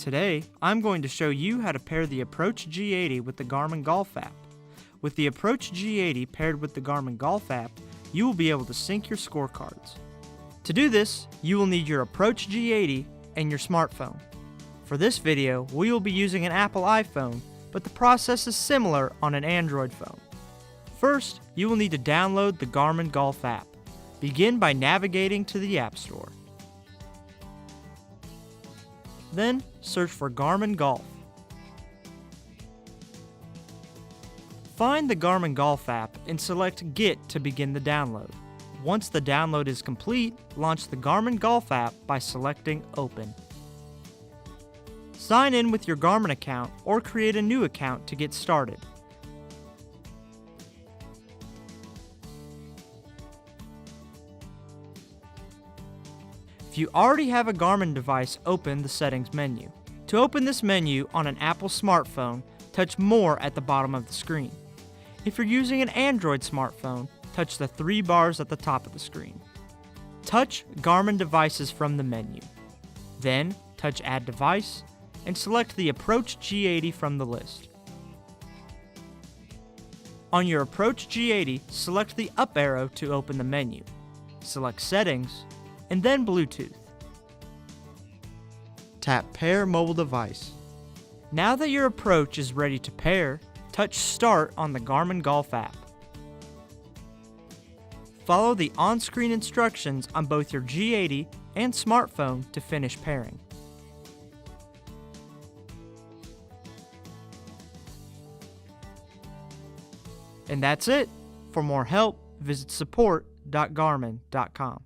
Today, I'm going to show you how to pair the Approach G80 with the Garmin Golf app. With the Approach G80 paired with the Garmin Golf app, you will be able to sync your scorecards. To do this, you will need your Approach G80 and your smartphone. For this video, we will be using an Apple iPhone, but the process is similar on an Android phone. First, you will need to download the Garmin Golf app. Begin by navigating to the App Store. Then, search for Garmin Golf. Find the Garmin Golf app and select Get to begin the download. Once the download is complete, launch the Garmin Golf app by selecting Open. Sign in with your Garmin account or create a new account to get started. If you already have a Garmin device, open the Settings menu. To open this menu on an Apple smartphone, touch More at the bottom of the screen. If you're using an Android smartphone, touch the three bars at the top of the screen. Touch Garmin devices from the menu. Then, touch Add Device and select the Approach G80 from the list. On your Approach G80, select the up arrow to open the menu. Select Settings, and then Bluetooth. Tap Pair Mobile Device. Now that your Approach is ready to pair, touch Start on the Garmin Golf app. Follow the on-screen instructions on both your G80 and smartphone to finish pairing. And that's it. For more help, visit support.garmin.com.